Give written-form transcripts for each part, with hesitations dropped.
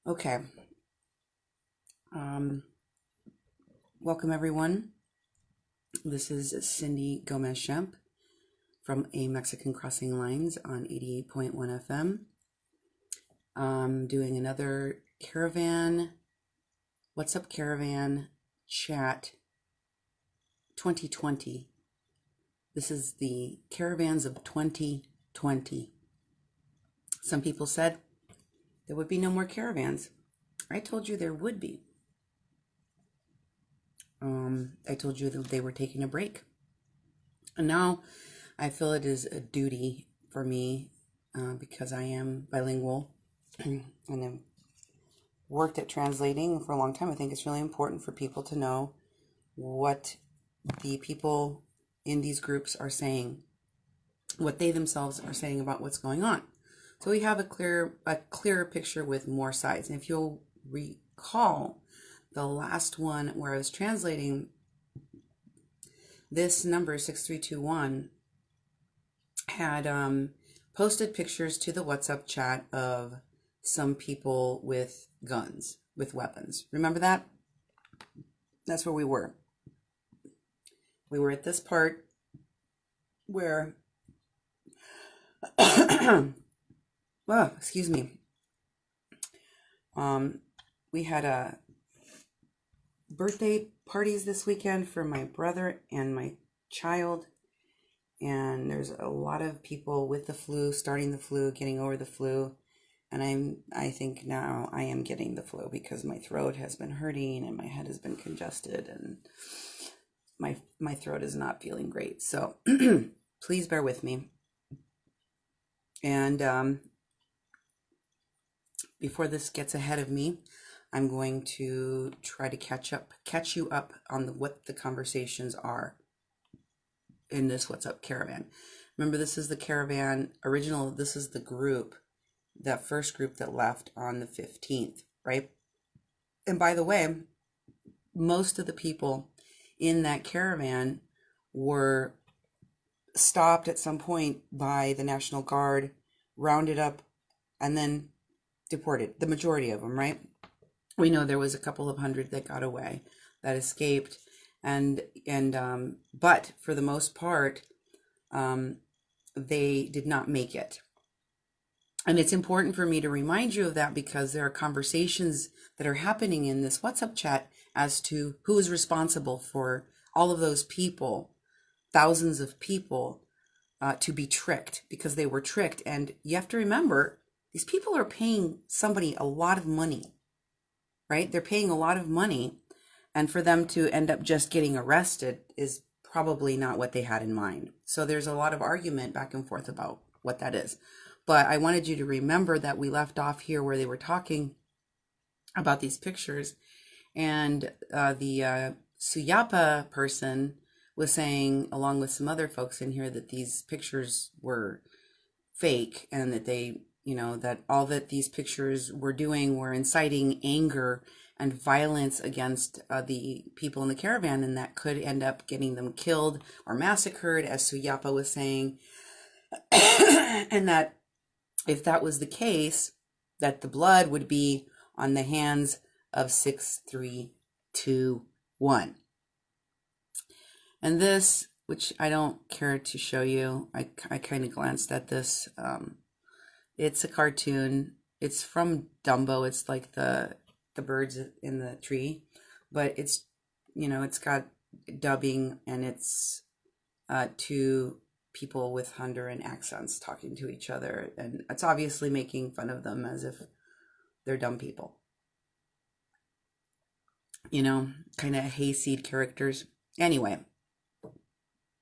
Okay. Welcome everyone. This is Cindy Gomez-Schempp from A Mexican Crossing Lines on 88.1 FM. Doing another caravan, What's Up Caravan chat 2020. This is the caravans of 2020. Some people said there would be no more caravans. I told you there would be. I told you that they were taking a break. And now I feel it is a duty for me because I am bilingual and I've worked at translating for a long time. I think it's really important for people to know what the people in these groups are saying, what they themselves are saying about what's going on. So we have a clearer picture with more sides. And if you'll recall, the last one where I was translating, this number 6321 had posted pictures to the WhatsApp chat of some people with guns, with weapons. Remember that? That's where we were. We were at this part where, well, excuse me. We had a birthday parties this weekend for my brother and my child, and there's a lot of people with the flu, starting the flu, getting over the flu, and I think now I am getting the flu because my throat has been hurting and my head has been congested and my throat is not feeling great. So please bear with me. And before this gets ahead of me, I'm going to try to catch you up on what the conversations are in this What's Up Caravan. Remember, this is the caravan original. This is the group, that first group that left on the 15th, right? And by the way, most of the people in that caravan were stopped at some point by the National Guard, rounded up, and then deported. The majority of them, right? We know there was a couple of hundred that got away, that escaped, and but for the most part, they did not make it. And it's important for me to remind you of that because there are conversations that are happening in this WhatsApp chat as to who is responsible for all of those people, thousands of people, to be tricked, because they were tricked. And you have to remember, these people are paying somebody a lot of money, right? They're paying a lot of money, and for them to end up just getting arrested is probably not what they had in mind. So there's a lot of argument back and forth about what that is. But I wanted you to remember that we left off here where they were talking about these pictures, and the Suyapa person was saying, along with some other folks in here, that these pictures were fake and that they, that all that these pictures were doing were inciting anger and violence against the people in the caravan, and that could end up getting them killed or massacred, as Suyapa was saying. And that if that was the case, that the blood would be on the hands of 6321. And this, which I don't care to show you, I kind of glanced at this. It's a cartoon. It's from Dumbo. It's like the birds in the tree, but it's, it's got dubbing, and it's two people with Honduran accents talking to each other, and it's obviously making fun of them as if they're dumb people. Kind of hayseed characters. Anyway,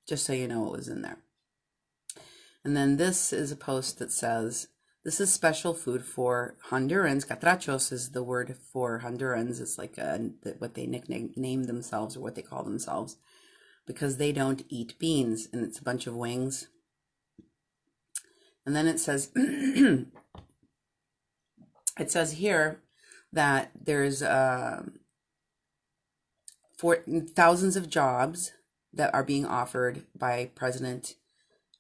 just so you know what was in there. And then this is a post that says, this is special food for Hondurans. Catrachos is the word for Hondurans. It's like what they name themselves, or what they call themselves, because they don't eat beans, and it's a bunch of wings. And then it says, it says here that there's thousands of jobs that are being offered by President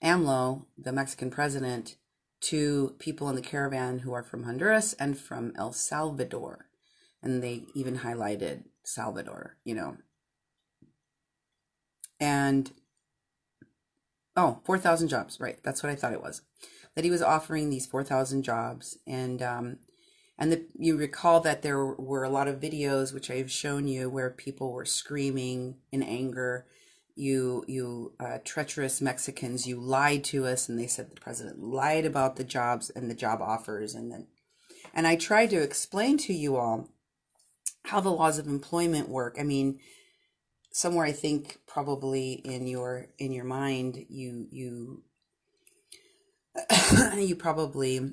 AMLO, the Mexican president, to people in the caravan who are from Honduras and from El Salvador. And they even highlighted Salvador, and 4,000 jobs, right? That's what I thought it was. That he was offering these 4,000 jobs, and you recall that there were a lot of videos which I've shown you where people were screaming in anger. You treacherous Mexicans, you lied to us, and they said the president lied about the jobs and the job offers, and I tried to explain to you all how the laws of employment work. I mean, somewhere I think probably in your mind you you probably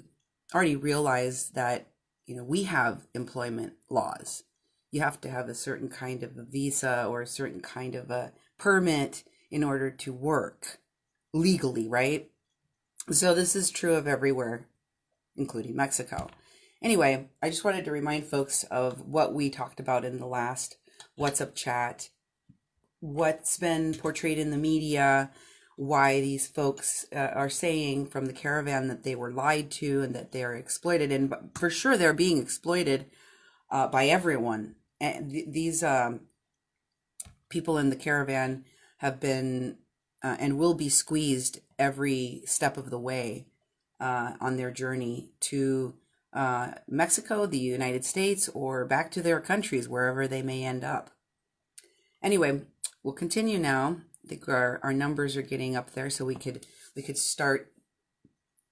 already realize that we have employment laws. You have to have a certain kind of a visa or a certain kind of a permit in order to work legally, right? So this is true of everywhere, including Mexico. Anyway, I just wanted to remind folks of what we talked about in the last WhatsApp chat, what's been portrayed in the media, why these folks are saying from the caravan that they were lied to and that they're exploited. And for sure, they're being exploited by everyone. And these people in the caravan have been and will be squeezed every step of the way on their journey to Mexico, the United States, or back to their countries, wherever they may end up. Anyway, we'll continue now. I think our numbers are getting up there, so we could start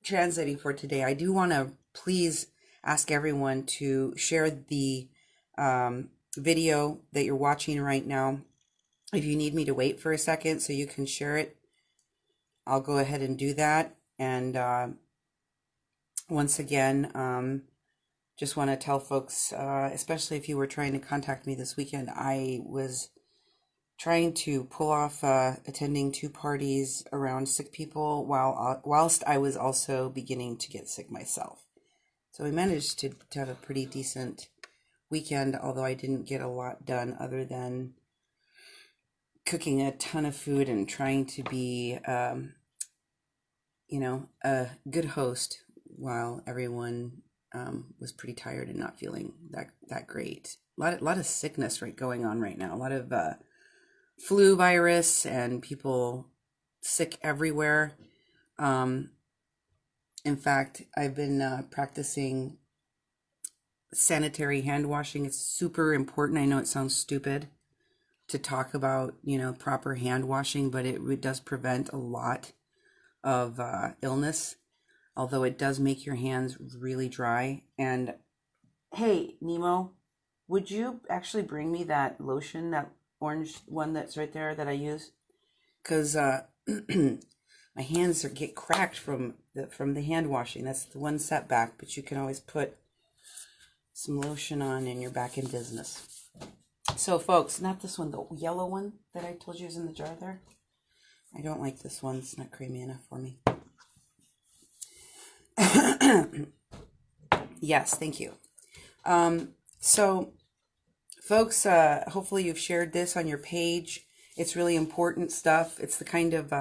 translating for today. I do want to please ask everyone to share the video that you're watching right now. If you need me to wait for a second so you can share it, I'll go ahead and do that. And once again, just want to tell folks, especially if you were trying to contact me this weekend, I was trying to pull off attending 2 parties around sick people whilst I was also beginning to get sick myself. So we managed to have a pretty decent weekend, although I didn't get a lot done other than cooking a ton of food and trying to be, a good host while everyone was pretty tired and not feeling that great. A lot of sickness going on right now. A lot of flu virus and people sick everywhere. In fact, I've been practicing sanitary hand washing. It's super important. I know it sounds stupid to talk about, proper hand washing, but it does prevent a lot of illness, although it does make your hands really dry. And hey, Nemo, would you actually bring me that lotion, that orange one that's right there that I use? Because my hands get cracked from the hand washing. That's the one setback, but you can always put some lotion on and you're back in business. So folks, not this one, the yellow one that I told you is in the jar there. I don't like this one. It's not creamy enough for me. Yes, thank you. So folks, hopefully you've shared this on your page. It's really important stuff. It's the kind of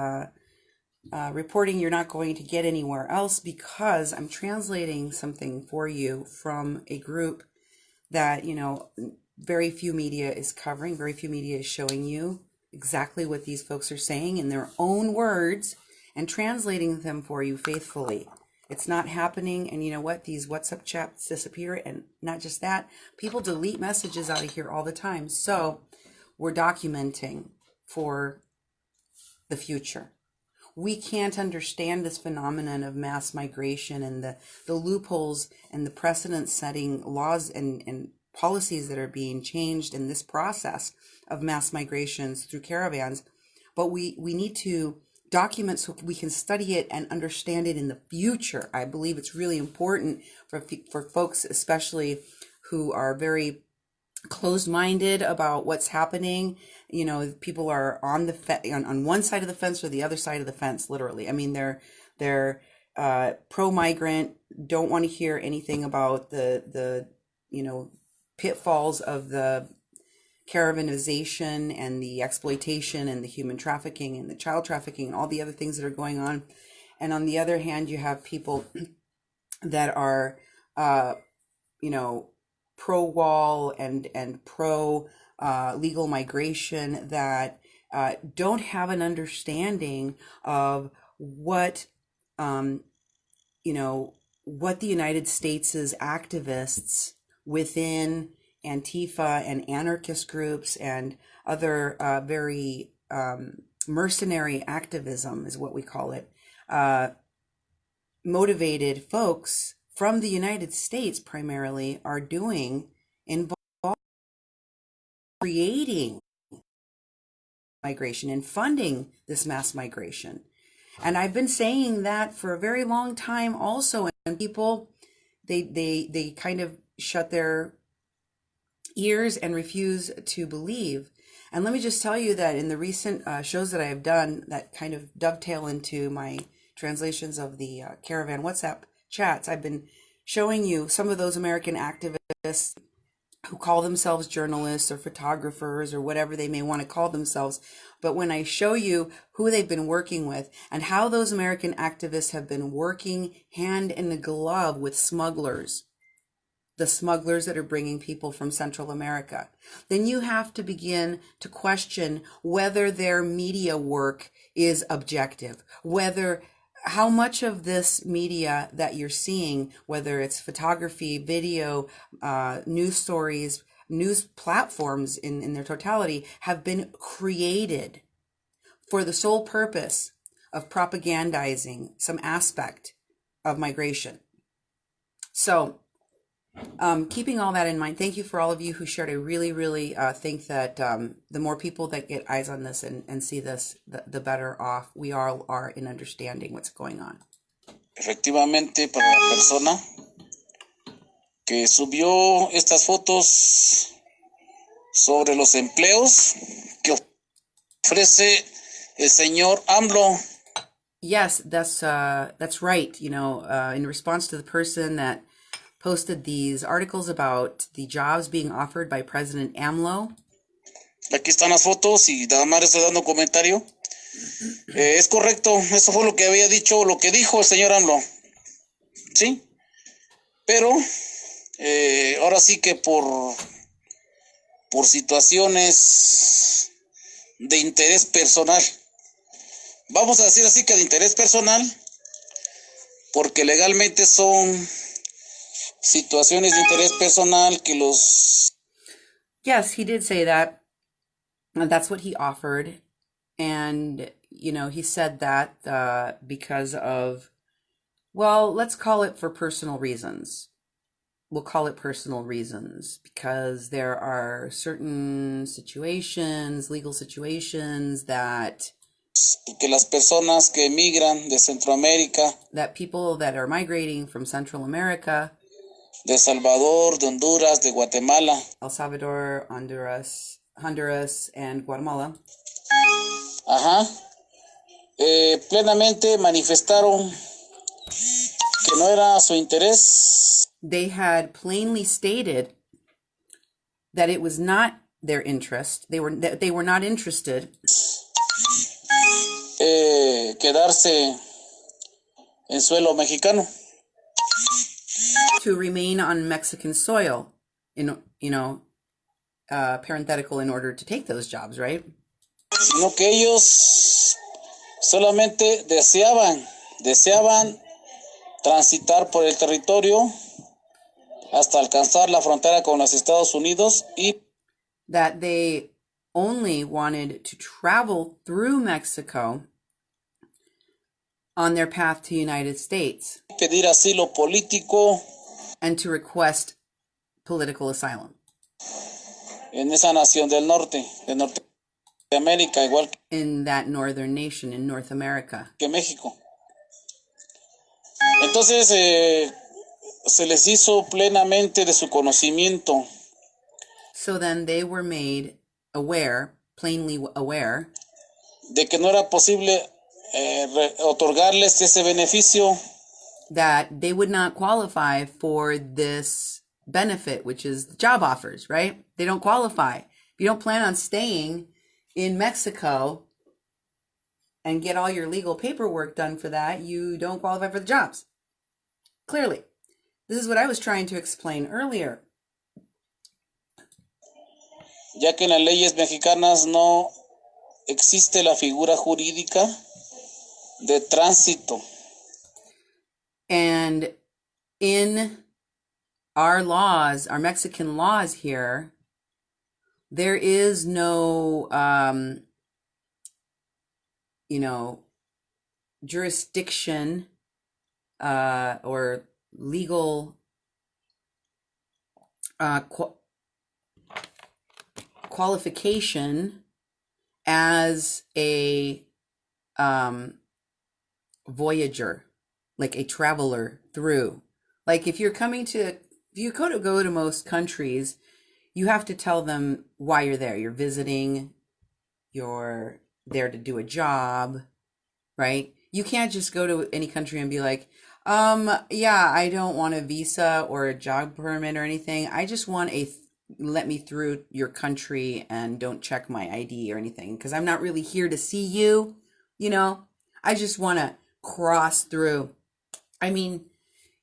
reporting you're not going to get anywhere else, because I'm translating something for you from a group that, very few media is covering, very few media is showing you exactly what these folks are saying in their own words and translating them for you faithfully. It's not happening. And you know what? These WhatsApp chats disappear. And not just that, people delete messages out of here all the time. So we're documenting for the future. We can't understand this phenomenon of mass migration and the loopholes and the precedent setting laws and policies that are being changed in this process of mass migrations through caravans. But we need to document so we can study it and understand it in the future. I believe it's really important for folks, especially who are very closed-minded about what's happening. People are on on one side of the fence or the other side of the fence, literally. I mean, they're pro-migrant, don't want to hear anything about the pitfalls of the caravanization and the exploitation and the human trafficking and the child trafficking and all the other things that are going on. and on the other hand, you have people that are, you know, pro-wall and pro legal migration that don't have an understanding of what, you know, what the United States' activists within Antifa and anarchist groups and other very mercenary activism is what we call it, motivated folks from the United States primarily are doing, involved creating migration and funding this mass migration. And I've been saying that for a very long time also, and people, they kind of shut their ears and refuse to believe. And let me just tell you that in the recent shows that I have done that kind of dovetail into my translations of the Caravan WhatsApp chats, I've been showing you some of those American activists who call themselves journalists or photographers or whatever they may want to call themselves. But when I show you who they've been working with and how those American activists have been working hand in glove with smugglers, the smugglers that are bringing people from Central America, then you have to begin to question whether their media work is objective, whether how much of this media that you're seeing, whether it's photography, video, news stories, news platforms in their totality, have been created for the sole purpose of propagandizing some aspect of migration. So keeping all that in mind, thank you for all of you who shared. I really think that the more people that get eyes on this and see this, the better off we all are in understanding what's going on. Efectivamente, para la persona que subió estas fotos sobre los empleos que ofrece el señor AMLO. Yes, that's right. You know, in response to the person that posted these articles about the jobs being offered by President AMLO. Aquí están las fotos y nada más estoy dando comentario. Es correcto, eso fue lo que había dicho, lo que dijo el señor AMLO. Sí, pero ahora sí que por situaciones de interés personal, vamos a decir así que de interés personal, porque legalmente son situaciones de interés personal que los... Yes, he did say that. That's what he offered. And, you know, he said that because of, well, let's call it for personal reasons. We'll call it personal reasons because there are certain situations, legal situations that... que las personas que emigran de Centroamérica, that people that are migrating from Central America, de Salvador, de Honduras, de Guatemala, El Salvador, Honduras, and Guatemala. Ajá. Plenamente manifestaron que no era su interés. They had plainly stated that it was not their interest. They were not interested. Quedarse en suelo mexicano. To remain on Mexican soil, parenthetical, in order to take those jobs, right? Sino que ellos solamente deseaban transitar por el territorio hasta alcanzar la frontera con los Estados Unidos y that they only wanted to travel through Mexico on their path to the United States. Pedir asilo político. And to request political asylum. En esa nación del norte, de Norteamérica, igual que in that northern nation in North America. Que México. Entonces, se les hizo plenamente de su conocimiento. So then they were made aware, plainly aware, de que no era posible otorgarles ese beneficio. That they would not qualify for this benefit, which is the job offers, right? They don't qualify. If you don't plan on staying in Mexico, and get all your legal paperwork done for that, you don't qualify for the jobs. Clearly. This is what I was trying to explain earlier. Ya que en las leyes mexicanas no existe la figura jurídica de tránsito. And in our laws, our Mexican laws here, there is no, jurisdiction or legal qualification as a voyager, like a traveler through. Like if you go to most countries, you have to tell them why you're there. You're visiting, you're there to do a job, right? You can't just go to any country and be like, yeah, I don't want a visa or a job permit or anything. I just want let me through your country and don't check my ID or anything, because I'm not really here to see you, I just want to cross through. I mean,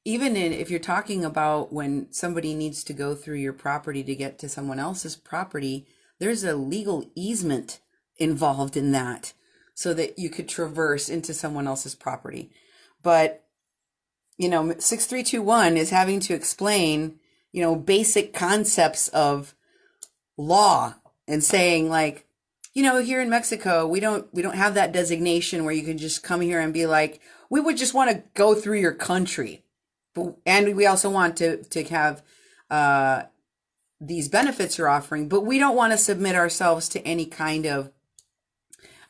even if you're talking about when somebody needs to go through your property to get to someone else's property, there's a legal easement involved in that so that you could traverse into someone else's property. But, 6321 is having to explain, basic concepts of law and saying like, here in Mexico, we don't have that designation where you can just come here and be like, we would just want to go through your country. And we also want to have these benefits you're offering, but we don't want to submit ourselves to any kind of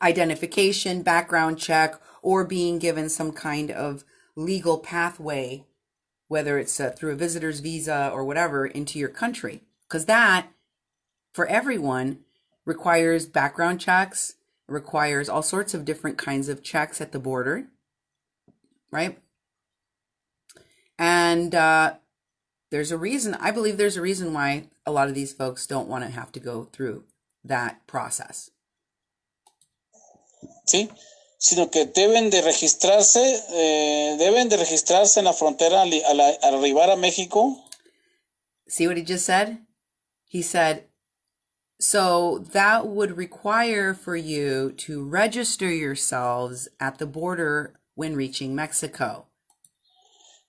identification, background check, or being given some kind of legal pathway, whether it's through a visitor's visa or whatever, into your country. Because that, for everyone, requires background checks, requires all sorts of different kinds of checks at the border, right? And there's a reason, I believe there's a reason why a lot of these folks don't want to have to go through that process. Sí, sino que deben de registrarse en la frontera al arribar a México. See what he just said? He said, so that would require for you to register yourselves at the border when reaching Mexico.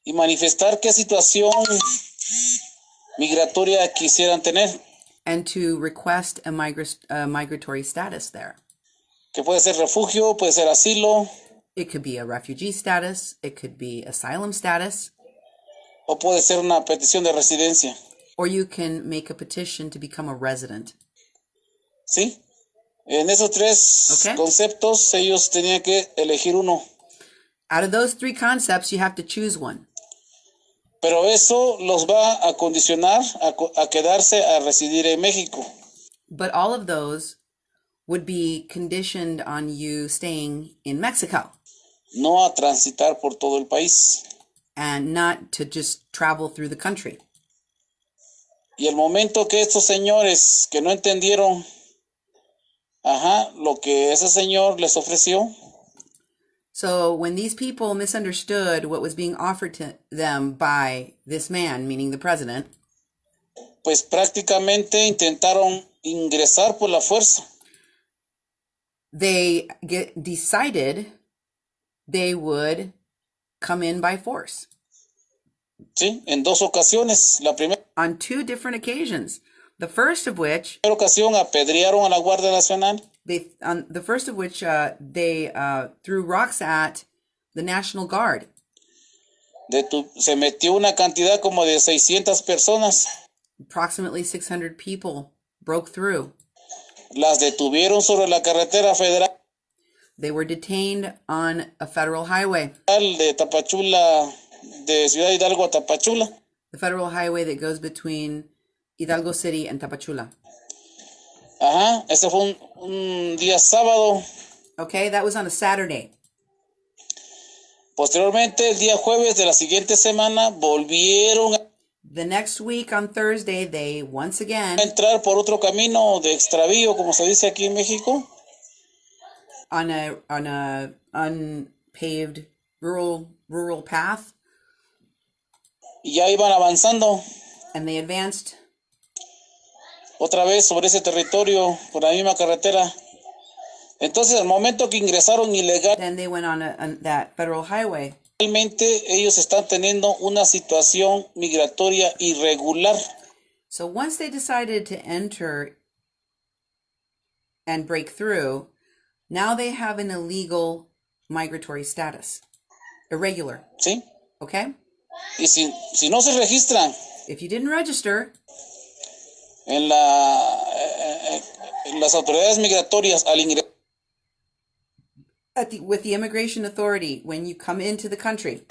Y manifestar qué situación migratoria quisieran tener. And to request a migratory status there. Que puede ser refugio, puede ser asilo. It could be a refugee status. It could be asylum status. O puede ser una petición de residencia. Or you can make a petition to become a resident. Sí. En esos tres conceptos, ellos tenían que elegir uno. Out of those three concepts, you have to choose one. Pero eso los va a condicionar a quedarse a residir en México. But all of those would be conditioned on you staying in Mexico. No a transitar por todo el país. And not to just travel through the country. Y el momento que estos señores que no entendieron lo que ese señor les ofreció. So when these people misunderstood what was being offered to them by this man, meaning the president, pues prácticamente intentaron ingresar por la fuerza. They decided they would come in by force. Sí, en dos ocasiones. La primera. On two different occasions. The first of which. La primera ocasión apedrearon a la Guardia Nacional. They threw rocks at the National Guard. Se metió una cantidad como de 600 personas. Approximately 600 people broke through. Las detuvieron sobre la carretera federal. They were detained on a federal highway. De Tapachula, de Ciudad Hidalgo a Tapachula. The federal highway that goes between Hidalgo City and Tapachula. Ese fue un día sábado. Okay, that was on a Saturday. Posteriormente, el día jueves de la siguiente semana, volvieron The next week on Thursday, they once again a entrar por otro camino de extravío, como se dice aquí en México. on a unpaved rural path, y ya iban avanzando and they advanced otra vez sobre ese territorio por la misma carretera. Entonces, al momento que ingresaron then they went on that federal highway. ilegalmente, ellos están teniendo una situación migratoria irregular. So once they decided to enter and break through, now they have an illegal migratory status. Irregular. ¿Sí? Okay? Y si no se registran If you didn't register en las autoridades migratorias al ingresar with the immigration authority when you come into the country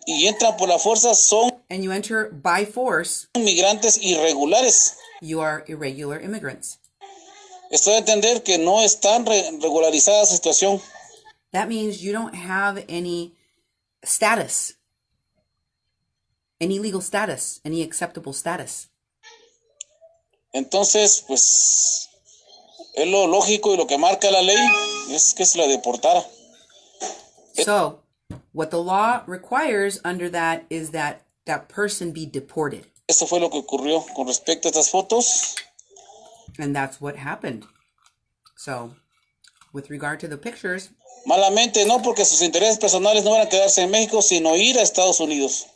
y entran por la fuerza, son and you enter by force, migrantes irregulares. you are irregular immigrants. Esto de entender que no están regularizada esa situación. That means you don't have any status, any legal status, any acceptable status. Entonces, pues, es lo lógico y lo que marca la ley es que se la deportara. So, what the law requires under that is that that person be deported. Eso fue lo que ocurrió con respecto a estas fotos. And that's what happened. So, with regard to the pictures, Malamente no, porque sus intereses personales no van a quedarse en México, sino ir a Estados Unidos.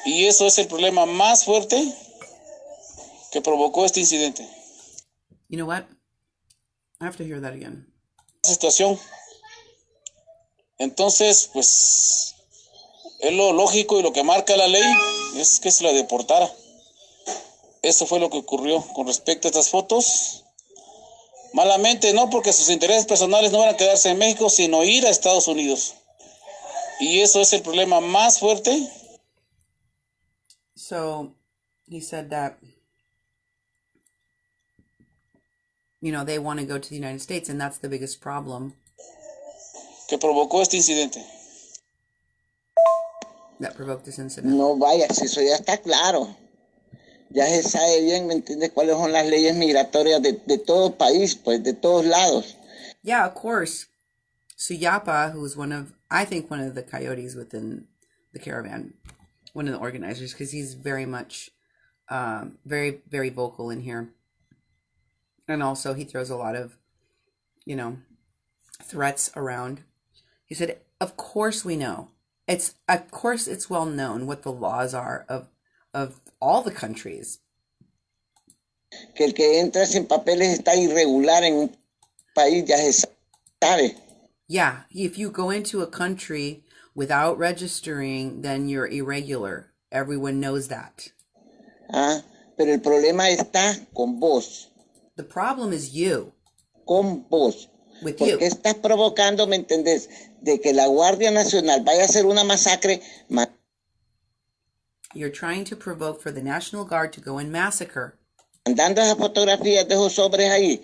Y eso es el problema más fuerte que provocó este incidente. you know what? I have to hear that again. Situación. Entonces, pues, es lo lógico y lo que marca la ley es que se la deportara. Eso fue lo que ocurrió con respecto a estas fotos. Malamente no, porque sus intereses personales no van a quedarse en México, sino ir a Estados Unidos. Y eso es el problema más fuerte. So, he said that, they want to go to the United States, and that's the biggest problem Que provocó este incidente. that provoked this incident. No vaya, si eso ya está claro. Ya se sabe bien, ¿me entiendes? Cuáles son las leyes migratorias de todo país, pues, de todos lados. Yeah, of course. Suyapa, who's I think one of the coyotes within the caravan, one of the organizers, because he's very much, very, very vocal in here. And also he throws a lot of, threats around. He said, of course we know. It's well known what the laws are of all the countries. Que el que entra sin papeles está irregular en un país, ya se sabe. Yeah, if you go into a country without registering, then you're irregular. Everyone knows that. Pero el problema está con vos. The problem is you. Con vos. With Porque you. estás provocando, ¿me entendés? De que la Guardia Nacional vaya a hacer una masacre. You're trying to provoke for the National Guard to go and massacre. Mandando esas fotografías de esos hombres ahí,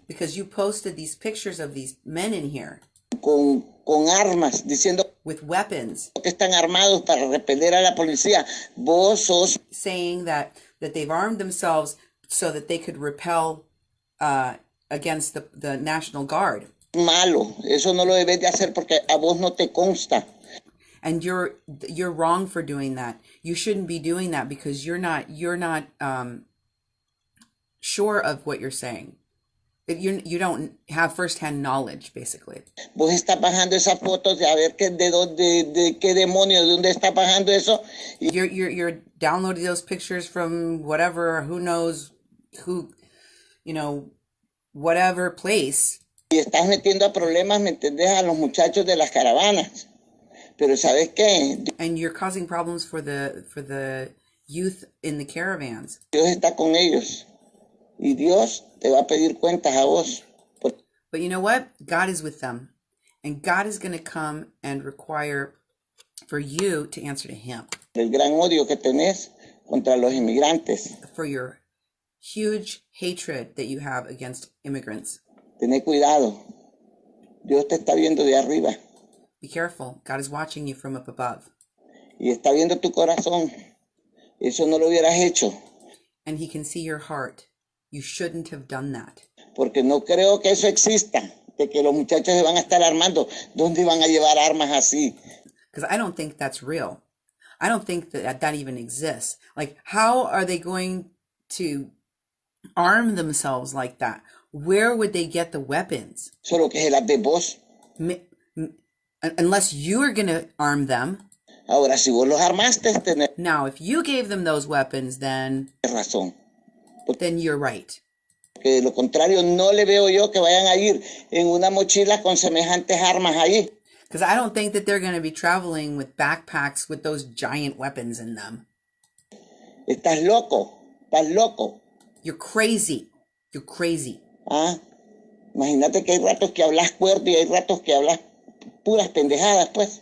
Because you posted these pictures of these men in here con armas, diciendo with weapons, que están armados para repeler a la policía. Vos sos saying that they've armed themselves so that they could repel against the National Guard. malo. Eso no lo debes de hacer porque a vos no te consta. And you're wrong for doing that. You shouldn't be doing that because you're not sure of what you're saying. You don't have firsthand knowledge, basically. Vos estás bajando esas fotos de a ver de qué demonios, de dónde está bajando eso. You're downloading those pictures from whatever, who knows, whatever place. Y estás metiendo a problemas, ¿me entendés? A los muchachos de las caravanas. Pero ¿sabes qué? And you're causing problems for the youth in the caravans. Dios está con ellos. Y Dios te va a pedir cuentas a vos. But you know what? God is with them. And God is going to come and require for you to answer to him. El gran odio que tenés contra los inmigrantes. For your huge hatred that you have against immigrants. Tené cuidado. Dios te está viendo de arriba. Be careful. God is watching you from up above. Y está viendo tu corazón. Eso no lo hubieras hecho. And he can see your heart. You shouldn't have done that. Porque no creo que eso exista. de que los muchachos se van a estar armando. ¿Dónde van a llevar armas así? Because I don't think that's real. I don't think that even exists. Like, how are they going to arm themselves like that? Where would they get the weapons? Solo que se las de vos. Unless you are going to arm them. Ahora, si vos los armaste, tenés Now, if you gave them those weapons, then razón. you're right. Porque de lo contrario, no le veo yo que vayan a ir en una mochila con semejantes armas ahí. Because I don't think that they're going to be traveling with backpacks with those giant weapons in them. Estás loco, estás loco. You're crazy. You're crazy. ¿Ah? Imagínate que hay ratos que hablas cuerdo y hay ratos que hablas puras pendejadas, pues.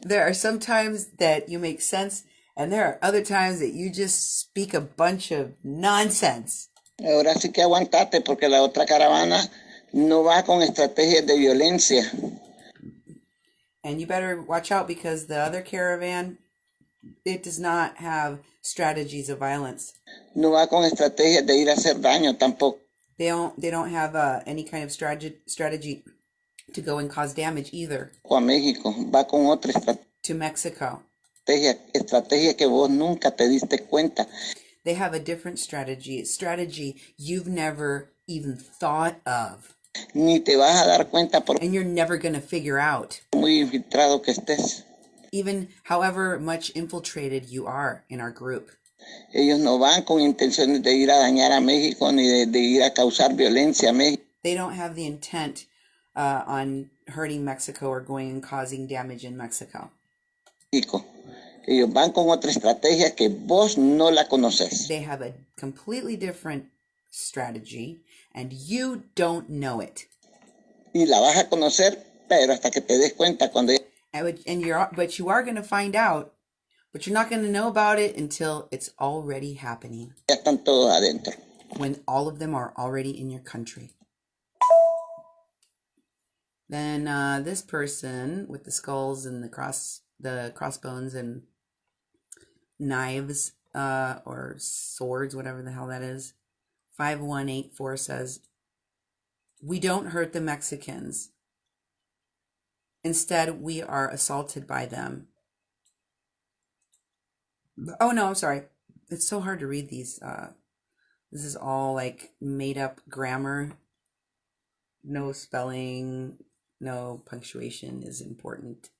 There are some times that you make sense, and there are other times that you just speak a bunch of nonsense. Ahora sí que aguantate, porque la otra caravana no va con estrategias de violencia. And you better watch out, because the other caravan, it does not have strategies of violence. No va con estrategias de ir a hacer daño tampoco. They don't have any kind of strategy to go and cause damage either. A México va con otra To Mexico. estrategia que vos nunca te diste cuenta. They have a different strategy you've never even thought of. Ni te vas a dar cuenta por And you're never going to figure out. muy infiltrado que estés. Even however much infiltrated you are in our group. Ellos no van con intenciones de ir a dañar a México ni de ir a causar violencia a México. They don't have the intent on hurting Mexico or going and causing damage in Mexico. Ellos van con otra estrategia que vos no la conoces. They have a completely different strategy, and you don't know it. Y la vas a conocer, pero hasta que te des cuenta cuando But you are going to find out, but you're not going to know about it until it's already happening. ya están todos adentro. When all of them are already in your country. Then this person with the skulls and the crossbones and knives or swords, whatever the hell that is, 5184 says, "We don't hurt the Mexicans. Instead, we are assaulted by them." Oh no, I'm sorry. It's so hard to read these. This is all like made up grammar. No spelling, no punctuation is important.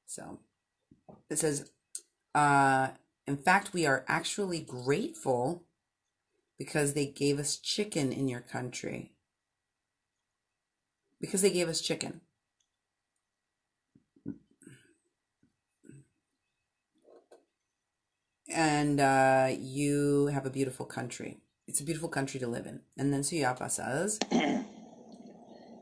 So it says, in fact, we are actually grateful because they gave us chicken in your country. Because they gave us chicken. And you have a beautiful country. It's a beautiful country to live in. And then Suyapa says,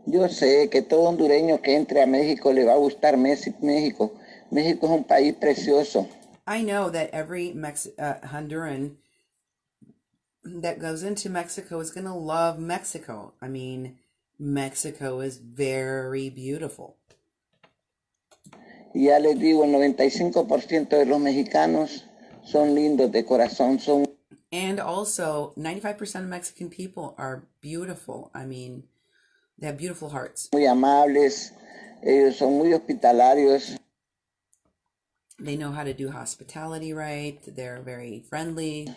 Yo sé que todo hondureño que entre a México le va a gustar México. México es un país precioso. I know that every Honduran that goes into Mexico is going to love Mexico. I mean, Mexico is very beautiful. Y ya les digo, el 95% de los mexicanos son lindos de corazón. And also, 95% of Mexican people are beautiful. I mean, they have beautiful hearts. Muy amables, ellos son muy hospitalarios. They know how to do hospitality right. They're very friendly.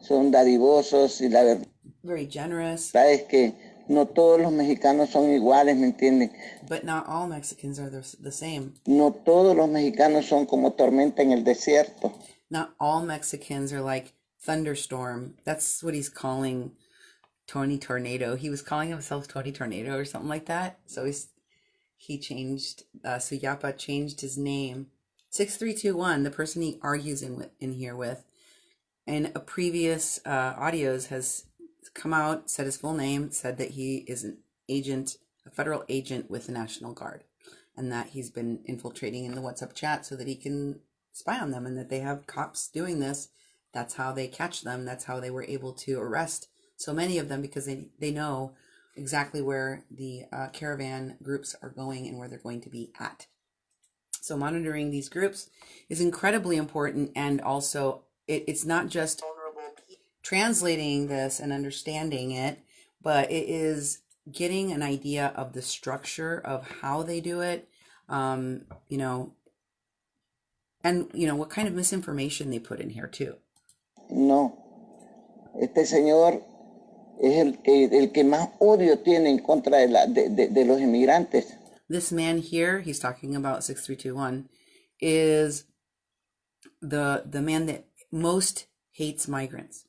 Son dadivosos y la verdad Very generous. es que no todos los mexicanos son iguales, ¿me entienden? But not all Mexicans are the same. No todos los mexicanos son como tormenta en el desierto. Not all Mexicans are like thunderstorm. That's what he's calling Tony Tornado. He was calling himself Tony Tornado or something like that. So he changed, Suyapa changed his name. 6321, the person he argues in here with, in a previous audios has come out, said his full name, said that he is an agent, a federal agent with the National Guard, and that he's been infiltrating in the WhatsApp chat so that he can spy on them, and that they have cops doing this. That's how they catch them. That's how they were able to arrest so many of them, because they know exactly where the caravan groups are going and where they're going to be at. So monitoring these groups is incredibly important, and also it's not just translating this and understanding it, but it is getting an idea of the structure of how they do it, you know, and you know what kind of misinformation they put in here too. No, este señor es el que más odio tiene en contra de los inmigrantes. This man here, he's talking about 6321, is the man that most hates migrants.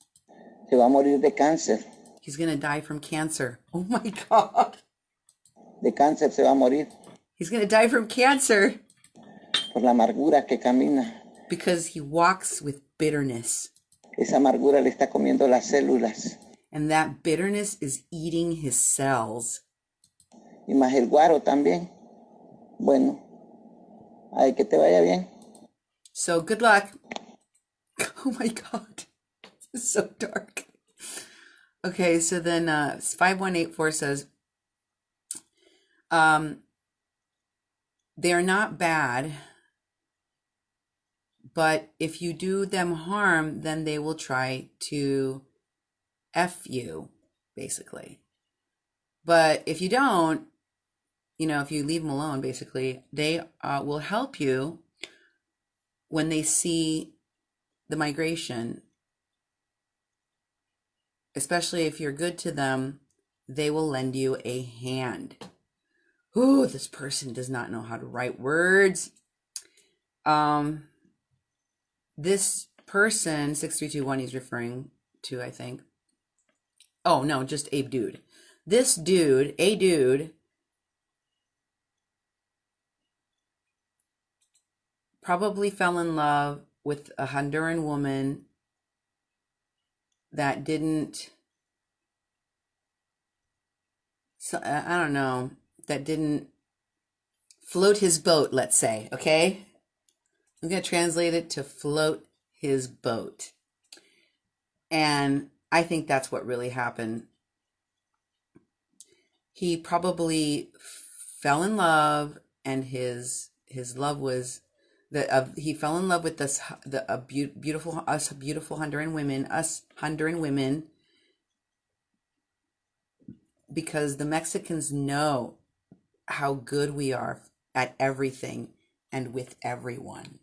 Se va a morir de cáncer. He's going to die from cancer. Oh my God. De cáncer se va a morir He's going to die from cancer por la amargura que camina. because he walks with bitterness. Esa amargura le está comiendo las células. And that bitterness is eating his cells. Y más el guaro también. Bueno, ay, que te vaya bien. So good luck. Oh my God. This is so dark. Okay, so then 5184 says, they are not bad, but if you do them harm, then they will try to F you, basically. But if you don't, you know, if you leave them alone, basically, they will help you when they see the migration. Especially if you're good to them, they will lend you a hand. Ooh, this person does not know how to write words. This person, 6321, he's referring to, I think. Oh, no, just a dude. This dude, a dude, probably fell in love with a Honduran woman that didn't, so, I don't know, that didn't float his boat, let's say, okay? I'm going to translate it to float his boat. And I think that's what really happened. He probably fell in love, and his love was that he fell in love with us beautiful Honduran women, because the Mexicans know how good we are at everything and with everyone.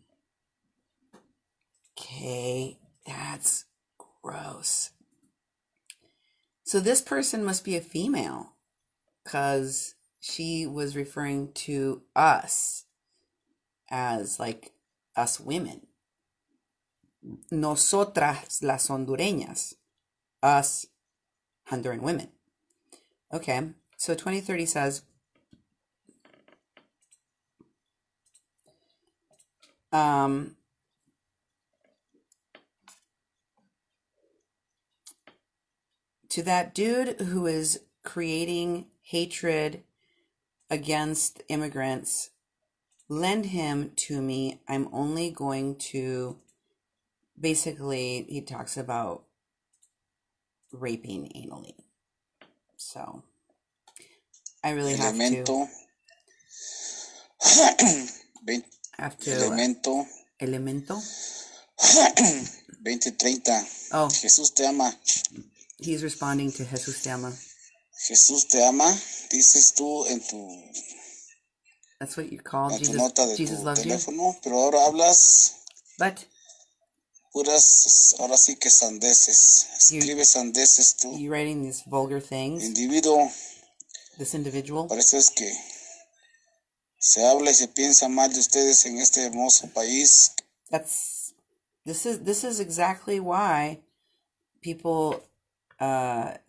Okay, that's gross. So this person must be a female, because she was referring to us as like us women. Nosotras las hondureñas. Us Honduran women. Okay, so 2030 says, to that dude who is creating hatred against immigrants, lend him to me. I'm only going to, basically, he talks about raping anally. So I really have to Elemento. Elemento. 2030. Oh, Jesús te ama. he's responding to Jesús te ama. Jesús te ama, dices tú en tu, That's what you call en tu Jesus. nota de Jesus tu loves you. teléfono, pero ahora hablas But puras, ahora sí que sandeces. Escribes sandeces tú. you writing these vulgar things. Individuo, This individual. parece es que se habla y se piensa mal de ustedes en este hermoso país. This is exactly why people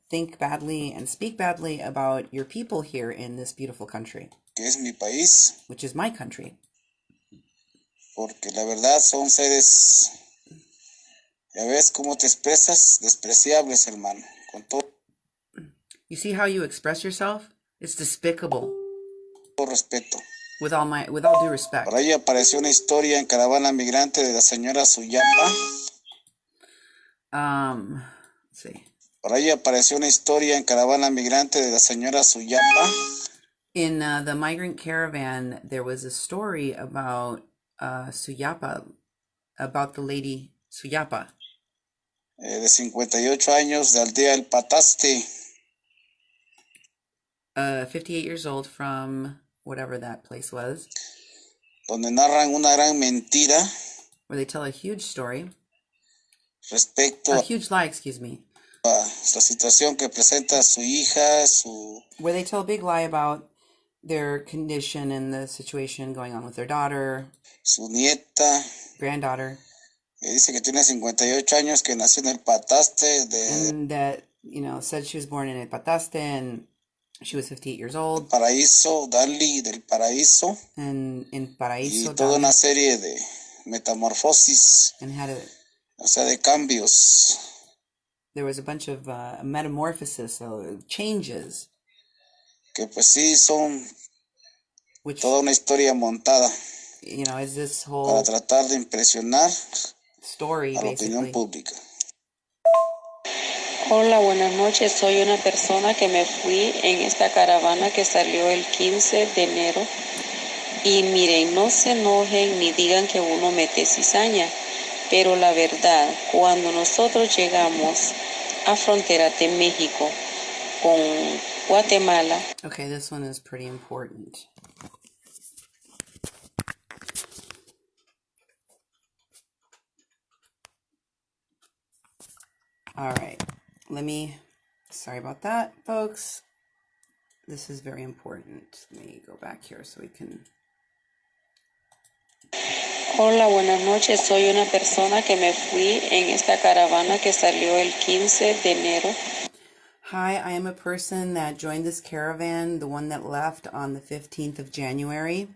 think badly and speak badly about your people here in this beautiful country, Que es mi país, which is my country. porque la verdad son seres, ya ves cómo te expresas, despreciables, hermano, con todo You see how you express yourself? It's despicable. respeto. With all due respect. Por ahí apareció una historia en Caravana Migrante de la señora Suyapa. Let's see. Por ahí apareció una historia en Caravana Migrante de la señora Suyapa. In the Migrant Caravan, there was a story about Suyapa, about the lady Suyapa. De 58 años, de aldea El Pataste. 58 years old from whatever that place was, donde narran una gran mentira where they tell a huge story, respecto a a huge lie, excuse me, la situación que presenta su hija, where they tell a big lie about their condition and the situation going on with their daughter, su nieta, granddaughter, que dice que tiene 58 años, que nació en el Pataste de and that, said she was born in El Pataste and she was 58 years old, Paraíso, Dali del Paraíso, and in y Paraíso, toda una Dali, serie de metamorfosis, and had o sea, de cambios there was a bunch of metamorphosis, so changes, que pues sí son which, toda una historia montada is this para whole tratar de impresionar story, a la opinión basically. pública. Hola, buenas noches. Soy una persona que me fui en esta caravana que salió el 15 de enero. Y miren, no se enojen ni digan que uno mete cizaña, pero la verdad, cuando nosotros llegamos a frontera de México con Guatemala. Okay, this one is pretty important. All right, sorry about that, folks. This is very important. Let me go back here so we can. Hola, buenas noches. Soy una persona que me fui en esta caravana que salió el 15 de enero. Hi, I am a person that joined this caravan, the one that left on the 15th of January.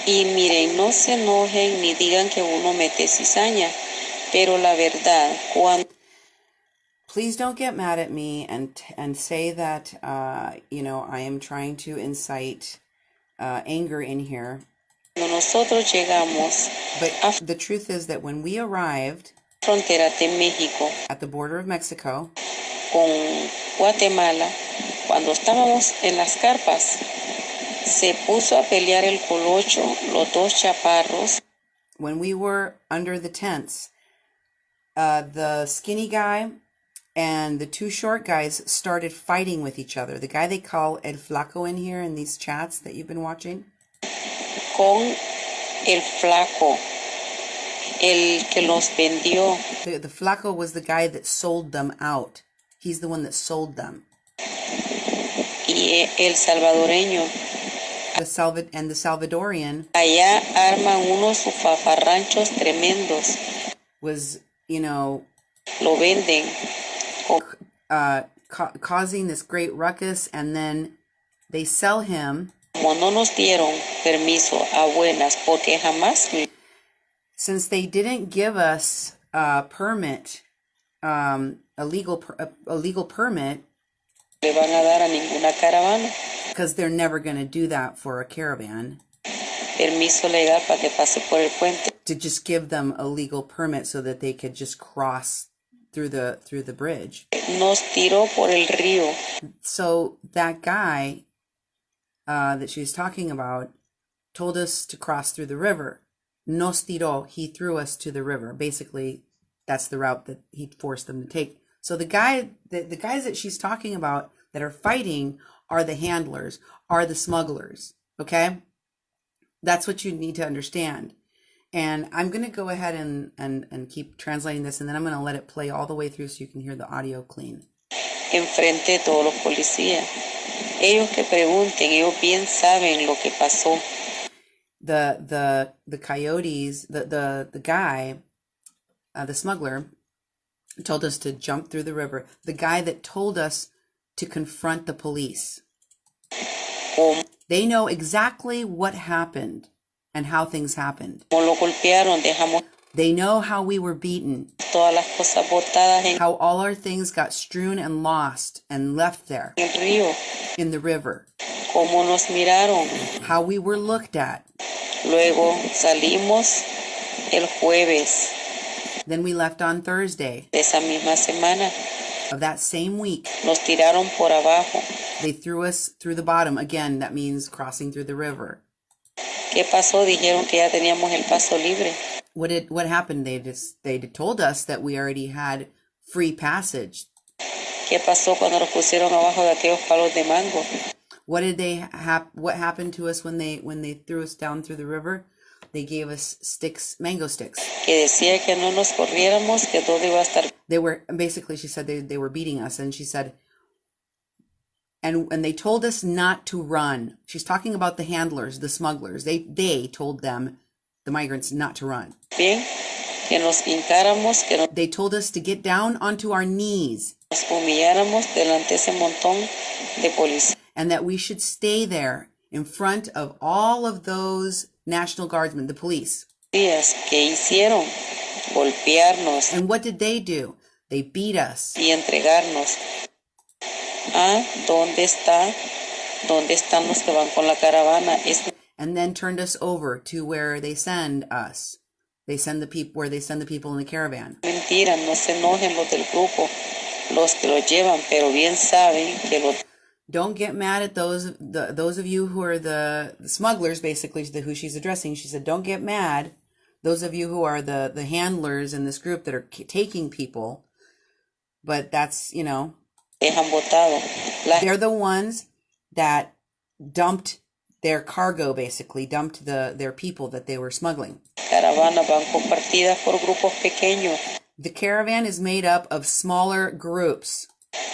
Y miren, no se enojen ni digan que uno mete cizaña, pero la verdad, cuando... Please don't get mad at me and say that, I am trying to incite anger in here. Cuando nosotros llegamos But the truth is that when we arrived frontera de México at the border of Mexico con Guatemala, cuando estábamos en las carpas, se puso a pelear el colocho, los dos chaparros. When we were under the tents, the skinny guy and the two short guys started fighting with each other. The guy they call El Flaco in here in these chats that you've been watching. Con el flaco, el que los vendió. The Flaco was the guy that sold them out. He's the one that sold them. Y el salvadoreño. The Salvadorian. Allá arman unos sufafarranchos tremendos. Was, Lo venden. Causing this great ruckus, and then they sell him. Como no nos dieron permiso a buenas, porque jamás. Since they didn't give us a permit, a legal permit. Le van a dar a ninguna caravana. Because they're never going to do that for a caravan. Permiso legal para que pase por el puente. To just give them a legal permit so that they could just cross through the bridge. Nos tiró por el río. So that guy that she's talking about told us to cross through the river. Nos tiró, he threw us to the river. Basically, that's the route that he forced them to take. So the guys that she's talking about that are fighting are the handlers, are the smugglers, okay? That's what you need to understand. And I'm going to go ahead and keep translating this, and then I'm going to let it play all the way through so you can hear the audio clean. Enfrente de todos los policías. Ellos que pregunten, ellos bien saben lo que pasó. The coyotes, the guy, the smuggler, told us to jump through the river. The guy that told us to confront the police. They know exactly what happened and how things happened. Lo golpearon, dejamos They know how we were beaten, todas las cosas botadas en how all our things got strewn and lost and left there el río, in the river, cómo nos miraron. how we were looked at. Luego salimos el jueves Then we left on Thursday de esa misma semana. of that same week. Nos tiraron por abajo. They threw us through the bottom. Again, that means crossing through the river. ¿Qué pasó? Dijeron que ya teníamos el paso libre. What happened? They told us that we already had free passage. ¿Qué pasó cuando nos pusieron abajo de aquellos palos de mango? What happened to us when they threw us down through the river? They gave us sticks, mango sticks. Que decía que no nos corriéramos, que todo iba a estar. They were basically, she said they were beating us, and she said, and they told us not to run. She's talking about the handlers, the smugglers. They told them, the migrants, not to run. Bien, que nos hincáramos, que They told us to get down onto our knees. nos humilláramos delante de ese montón de policías. And that we should stay there in front of all of those National Guardsmen, the police. ¿Qué hicieron? Golpearnos. And what did they do? They beat us. Y entregarnos. Ah, ¿dónde están los que van con la caravana? And then turned us over to where they send us. They send the people where they send the people in the caravan. Mentira, no se enojen los del grupo, los que lo llevan, pero bien saben que lo. Don't get mad at those of you who are the smugglers, basically, who she's addressing. She said, don't get mad. Those of you who are the handlers in this group that are taking people. But that's, they're the ones that dumped their cargo, basically, dumped their people that they were smuggling. Caravanas van compartidas por grupos pequeños. The caravan is made up of smaller groups.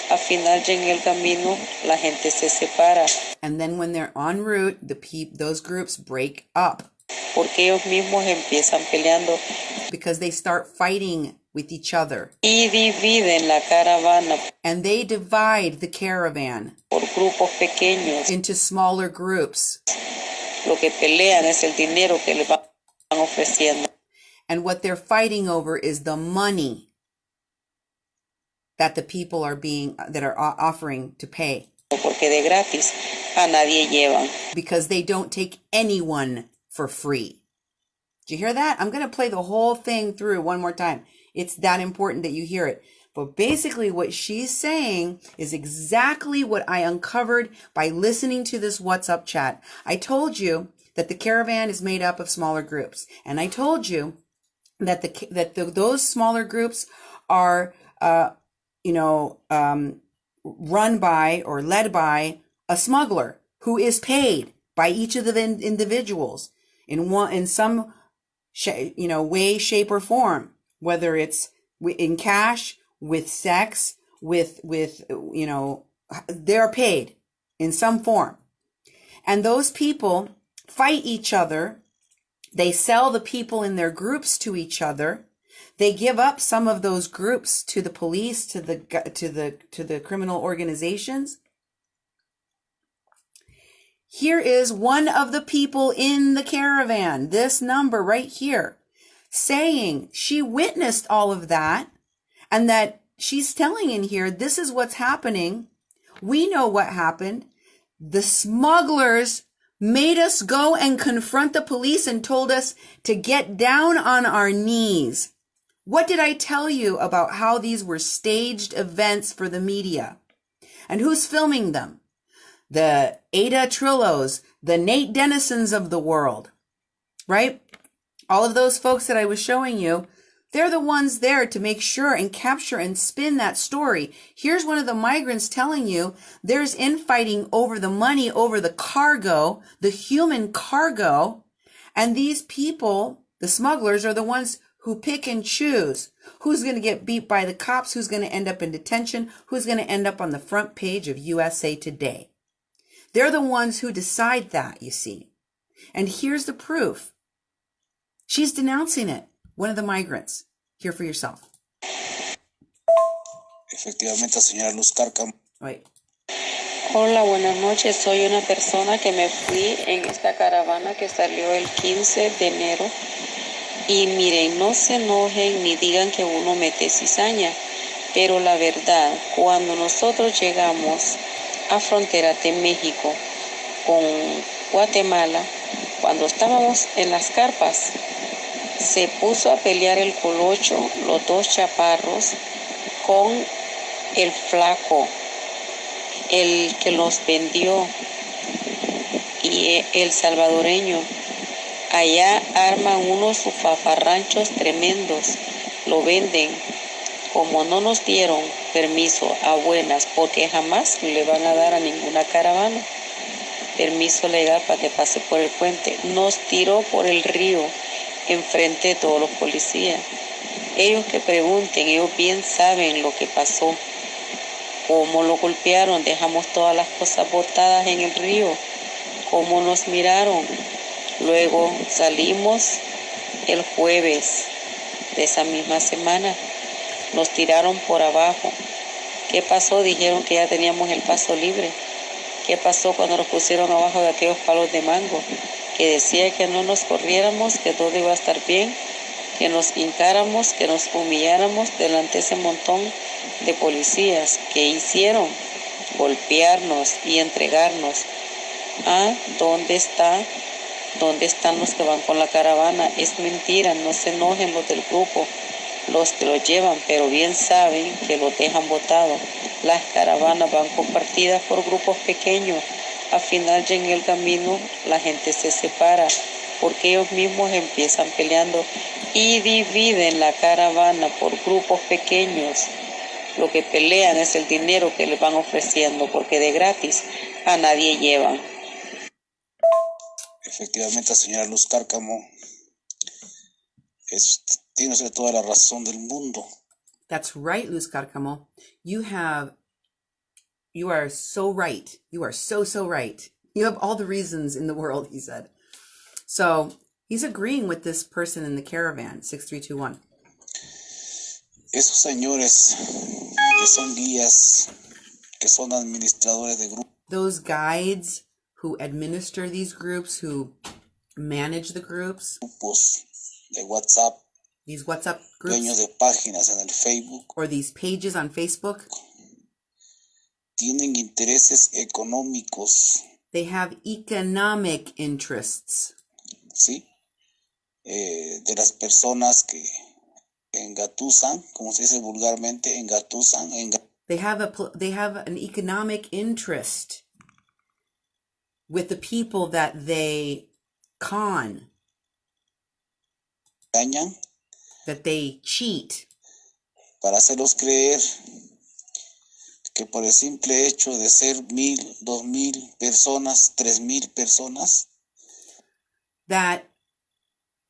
Al final ya en el camino la gente se separa. And then when they're en route, those groups break up. Porque ellos mismos empiezan peleando. Because they start fighting with each other. Y dividen la caravana. And they divide the caravan por grupos pequeños. Into smaller groups. Lo que pelean es el dinero que le van ofreciendo. And what they're fighting over is the money that the people are offering to pay. Porque de gratis a nadie llevan. Because they don't take anyone for free. Did you hear that? I'm going to play the whole thing through one more time. It's that important that you hear it. But basically what she's saying is exactly what I uncovered by listening to this WhatsApp chat. I told you that the caravan is made up of smaller groups. And I told you that those smaller groups are run by or led by a smuggler who is paid by each of the individuals in some way, shape, or form, whether it's in cash, with sex, with they're paid in some form. And those people fight each other. They sell the people in their groups to each other. They give up some of those groups to the police, to the criminal organizations. Here is one of the people in the caravan, this number right here, saying she witnessed all of that, and that she's telling in here, this is what's happening. We know what happened. The smugglers made us go and confront the police and told us to get down on our knees. What did I tell you about how these were staged events for the media? And who's filming them? The Ada Trillos, the Nate Dennisons of the world, right? All of those folks that I was showing you, they're the ones there to make sure and capture and spin that story. Here's one of the migrants telling you there's infighting over the money, over the cargo, the human cargo. And these people, the smugglers, are the ones who pick and choose who's going to get beat by the cops, who's going to end up in detention, who's going to end up on the front page of USA Today. They're the ones who decide that, you see. And here's the proof. She's denouncing it. One of the migrants. Hear for yourself. Efectivamente, señora Luz Cárcamo. Wait. Hola, buenas noches. Soy una persona que me fui en esta caravana que salió el 15 de enero. Y miren, no se enojen ni digan que uno mete cizaña. Pero la verdad, cuando nosotros llegamos a frontera de México con Guatemala, cuando estábamos en las carpas, se puso a pelear el colocho, los dos chaparros, con el flaco, el que los vendió, y el salvadoreño. Allá arman unos paparranchos tremendos, lo venden Como no nos dieron permiso a buenas, porque jamás le van a dar a ninguna caravana permiso legal para que pase por el puente, nos tiró por el río enfrente de todos los policías. Ellos que pregunten, ellos bien saben lo que pasó, cómo lo golpearon, dejamos todas las cosas botadas en el río, cómo nos miraron. Luego salimos el jueves de esa misma semana, nos tiraron por abajo. ¿Qué pasó? Dijeron que ya teníamos el paso libre. ¿Qué pasó cuando nos pusieron abajo de aquellos palos de mango? Que decía que no nos corriéramos, que todo iba a estar bien, que nos hincáramos, que nos humilláramos delante de ese montón de policías. ¿Qué hicieron? Golpearnos y entregarnos. ¿Dónde está? ¿Dónde están los que van con la caravana? Es mentira, no se enojen los del grupo, los que lo llevan, pero bien saben que los dejan botados. Las caravanas van compartidas por grupos pequeños. Al final ya en el camino la gente se separa porque ellos mismos empiezan peleando y dividen la caravana por grupos pequeños. Lo que pelean es el dinero que les van ofreciendo porque de gratis a nadie llevan. Efectivamente, señora Luz Cárcamo, tiene usted toda la razón del mundo. That's right, Luz Cárcamo. You are so right. You are so right. You have all the reasons in the world, he said. So he's agreeing with this person in the caravan, 6321. Esos señores que son guías, que son administradores de grupos. Those guides who administer these groups, who manage the groups. De WhatsApp. These WhatsApp groups. Dueños de páginas en el Facebook. Or these pages on Facebook. Tienen intereses económicos. They have economic interests. Sí. De las personas que engatusan, como se dice vulgarmente, engatusan. They have an economic interest with the people that they con. Dañan. That they cheat. Para hacerlos creer que por el simple hecho de ser 1,000, 2,000 personas, 3,000 personas, that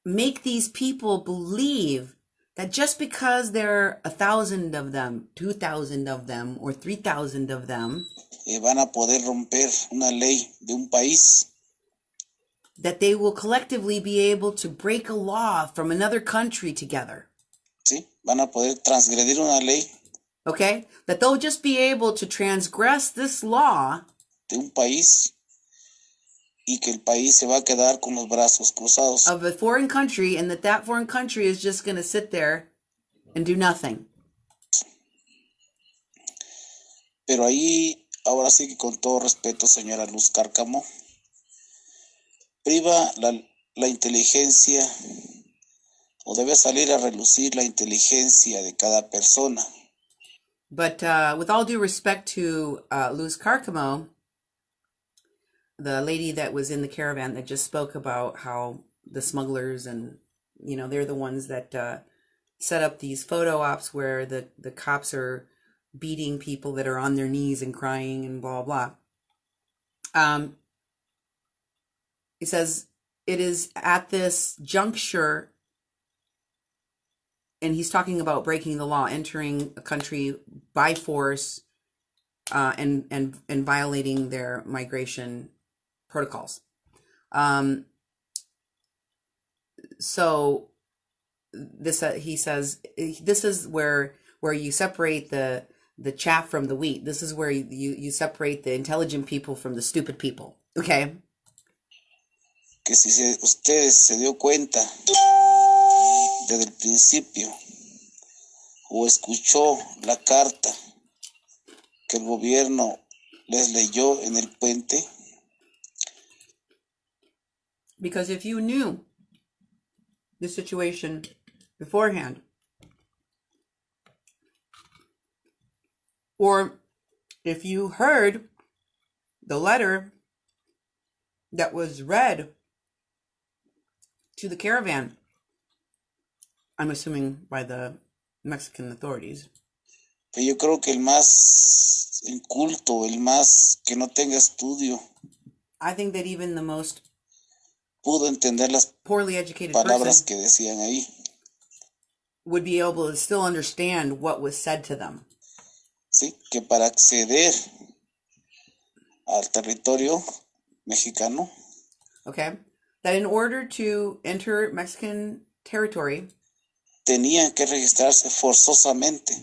make these people believe that just because there are 1,000 of them, 2,000 of them, or 3,000 of them, van a poder romper una ley de un país, that they will collectively be able to break a law from another country together. Sí, van a poder transgredir una ley. Okay? That they'll just be able to transgress this law de un país y que el país se va a quedar con los brazos cruzados. Of a foreign country, and that foreign country is just going to sit there and do nothing. Pero ahí, ahora sí que con todo respeto, señora Luz Cárcamo, priva la inteligencia, o debe salir a relucir la inteligencia de cada persona. But with all due respect to Luz Cárcamo, the lady that was in the caravan that just spoke about how the smugglers and, they're the ones that set up these photo ops where the cops are beating people that are on their knees and crying and blah, blah. He says it is at this juncture, and he's talking about breaking the law, entering a country by force, and violating their migration protocols. So this he says this is where you separate the chaff from the wheat. This is where you separate the intelligent people from the stupid people. Okay. Que si ustedes se dio cuenta desde el principio o escuchó la carta que el gobierno les leyó en el puente. Because if you knew the situation beforehand, or if you heard the letter that was read to the caravan, I'm assuming by the Mexican authorities. Pero yo creo que el más inculto, el más que no tenga estudio, I think that even the most pudo entender las poorly educated palabras person que decían ahí. would be able to still understand what was said to them. ¿Sí? Que para acceder al territorio mexicano, Okay? That in order to enter Mexican territory, tenían que registrarse forzosamente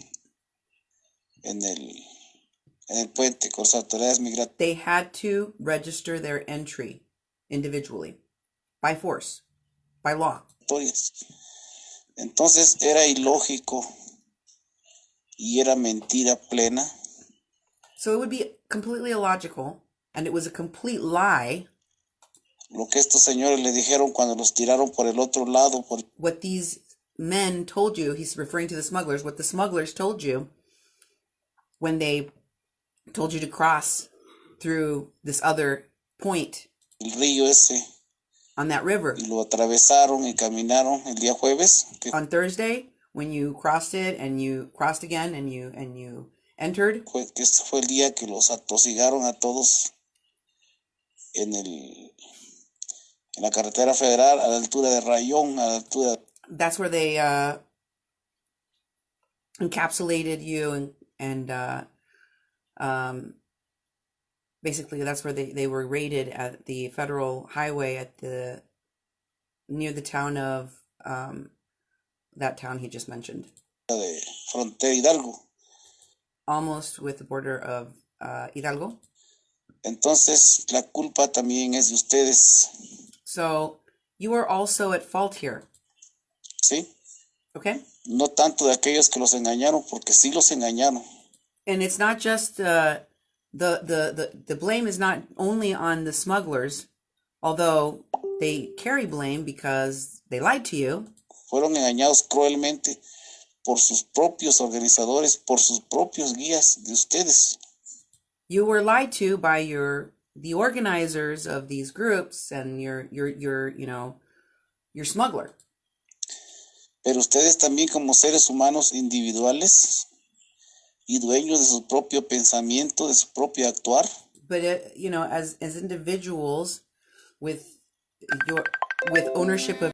en el puente con las autoridades migratorias. they had to register their entry individually, by force, by law. Entonces era ilógico y era mentira plena So it would be completely illogical, and it was a complete lie, lo que estos señores le dijeron cuando los tiraron por el otro lado. what these men told you. He's referring to the smugglers, what the smugglers told you when they told you to cross through this other point El río ese, on that river. y lo atravesaron y caminaron el día jueves, que On Thursday, when you crossed it and you crossed again and you entered, que este fue el día que los atosigaron a todos en la carretera federal, a la altura de Rayón, a la altura. that's where they encapsulated you and basically that's where they were raided at the federal highway at near the town of that town he just mentioned, De Frontera Hidalgo. almost with the border of Hidalgo. Entonces la culpa también es de ustedes, So you are also at fault here, ¿sí? okay? No tanto de aquellos que los engañaron, porque sí los engañaron. And it's not just the blame is not only on the smugglers, although they carry blame because they lied to you. Fueron engañados cruelmente por sus propios organizadores, por sus propios guías de ustedes. You were lied to by the organizers of these groups and your smuggler. Pero ustedes también, como seres humanos individuales y dueños de su propio pensamiento, de su propio actuar, But as individuals with ownership of